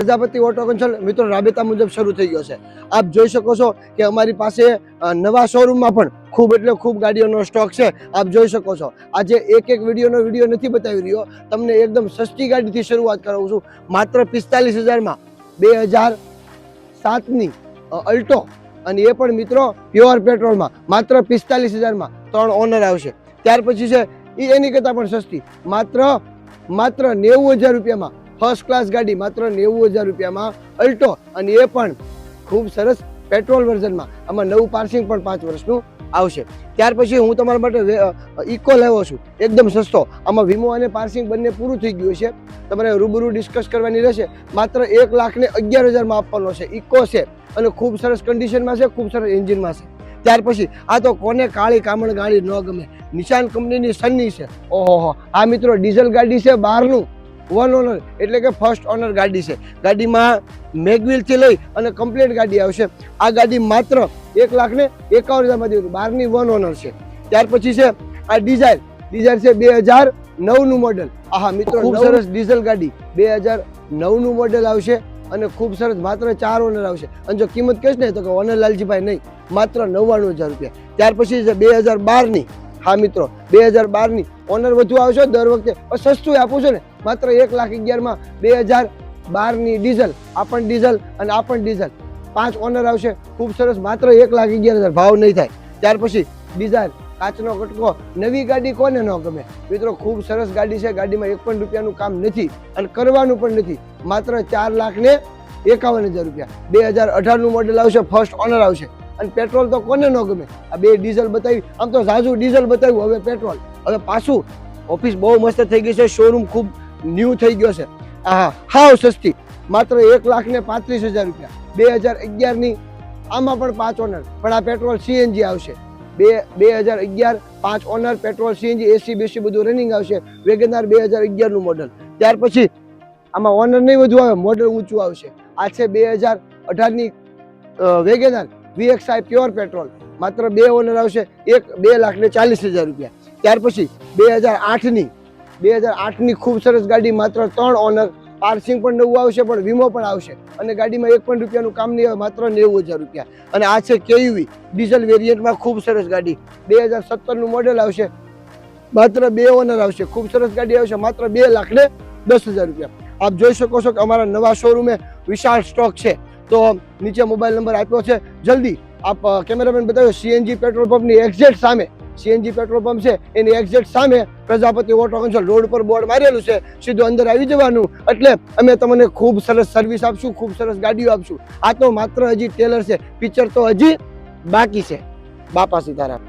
Prajapati auto consult મિત્રો રાબેતા મુજબ શરૂ થઈ ગયો છે। આપ જોઈ શકો છો કે અમારી પાસે નવા શોરૂમમાં પણ ખૂબ એટલે ખૂબ ગાડીઓનો સ્ટોક છે। આપ જોઈ શકો છો આજે એક વિડીયો નથી બતાવી રહ્યો, તમને એકદમ સસ્તી ગાડીથી શરૂઆત કરાવું છું। માત્ર 45,000 માં 2007ની અલ્ટો, અને એ પણ મિત્રો પ્યોર પેટ્રોલમાં માત્ર 45,000 માં 3 ઓનર આવશે। ત્યાર પછી છે એની કરતાં પણ સસ્તી માત્ર 90,000 રૂપિયામાં ફર્સ્ટ ક્લાસ ગાડી, માત્ર 90,000 રૂપિયામાં અલ્ટો, અને એ પણ ખૂબ સરસ પેટ્રોલ વર્ઝનમાં। આમાં નવું પાર્સિંગ પણ 5 વર્ષનું આવશે। ત્યાર પછી હું તમારા માટે ઇકો લાવ્યો છું એકદમ સસ્તો। આમાં વીમો અને પાર્સિંગ બંને પૂરું થઈ ગયું છે, તમારે રૂબરૂ ડિસ્કસ કરવાની રહેશે। માત્ર 1,11,000 માં આપવાનો છે। ઇકો છે અને ખૂબ સરસ કન્ડિશનમાં છે, ખૂબ સરસ એન્જિનમાં છે। ત્યાર પછી આ તો કોને કાળી કામણ ગાડી ન ગમે, નિશાન કંપનીની સન્ની છે। ઓહો, આ મિત્રો ડીઝલ ગાડી છે, 12નું 1 ઓનર એટલે કે ફર્સ્ટ ઓનર ગાડી છે। ગાડીમાં મેગવિલથી લઈ અને કમ્પ્લીટ ગાડી આવશે। આ ગાડી માત્ર 1,51,000 માં દેવું, 12ની 1 ઓનર છે। ત્યાર પછી છે આ ડિઝાયર છે 2009નું મોડેલ। આહા મિત્રો, ખૂબ સરસ ડીઝલ ગાડી 2009નું મોડેલ આવશે અને ખૂબ સરસ માત્ર 4 ઓનર આવશે। અને જો કિંમત કહીશ ને તો કે ઓનર લાલજીભાઈ નહીં, માત્ર 99,000 રૂપિયા। ત્યાર પછી છે 2012ની, હા મિત્રો 2012ની ઓનર વધુ આવશે દર વખતે, પણ સસ્તું આપું છું ને, માત્ર 1,11,000 માં 2012ની ડીઝલ, આ પણ ડીઝલ અને આ પણ ડીઝલ, 5 ઓનર આવશે, ખૂબ સરસ, માત્ર 1,11,000, ભાવ નહીં થાય। ત્યાર પછી ડિઝાયર કાચનો કટકો, નવી ગાડી કોને ન ગમે મિત્રો, ખૂબ સરસ ગાડી છે। ગાડીમાં 1 પણ રૂપિયાનું કામ નથી અને કરવાનું પણ નથી, માત્ર 4,51,000 રૂપિયા। 2018નું મોડેલ આવશે, ફર્સ્ટ ઓનર આવશે, અને પેટ્રોલ તો કોને ન ગમે। આ બે ડીઝલ બતાવી, આમ તો ઝાઝુ ડીઝલ બતાવ્યું, હવે પેટ્રોલ, હવે પાછું ઓફિસ બહુ મસ્ત થઈ ગઈ છે, શોરૂમ ખૂબ ન્યૂ થઈ ગયો છે। હા, હાવ સસ્તી, માત્ર 1,35,000 રૂપિયા। 2011ની આમાં પણ 5 ઓનર, પણ આ પેટ્રોલ સીએનજી આવશે। 2011 5 ઓનર પેટ્રોલ સીએનજી, એસી બેસી બધું રનિંગ આવશે। વેગનાર 2011નું મોડલ। ત્યાર પછી આમાં ઓનર નહીં વધુ આવે, મોડલ ઊંચું આવશે। આ છે 2018ની વેગનાર VXI પ્યોર પેટ્રોલ, માત્ર 2 ઓનર આવશે, 2,40,000 રૂપિયા। ત્યાર પછી 2008ની ખૂબ સરસ ગાડી, માત્ર 3 ઓનર, પાર્સિંગ પણ નવું આવશે, પણ વીમો પણ આવશે, અને ગાડીમાં 1 પણ રૂપિયાનું કામ નહીં આવે, માત્ર 90,000 રૂપિયા। અને આ છે કેયુવી ડીઝલ વેરિયન્ટમાં ખૂબ સરસ ગાડી, 2017નું મોડેલ આવશે, માત્ર 2 ઓનર આવશે, ખૂબ સરસ ગાડી આવશે, માત્ર 2,10,000 રૂપિયા। આપ જોઈ શકો છો કે અમારા નવા શોરૂમે વિશાળ સ્ટોક છે। તો નીચે મોબાઈલ નંબર આપ્યો છે, જલ્દી આપ કેમેરામેન બતાવ્યો, સીએનજી પેટ્રોલ પંપની એક્ઝેક્ટ સામે, સીએનજી પેટ્રોલ પંપ છે એની એક્ઝેક્ટ સામે પ્રજાપતિ ઓટો કન્સલ્ટ રોડ પર બોર્ડ મારેલું છે, સીધું અંદર આવી જવાનું, એટલે અમે તમને ખૂબ સરસ સર્વિસ આપશું, ખૂબ સરસ ગાડીઓ આપશું। આ તો માત્ર હજી ટેલર છે, પિક્ચર તો હજી બાકી છે। બાપા સીતારામ।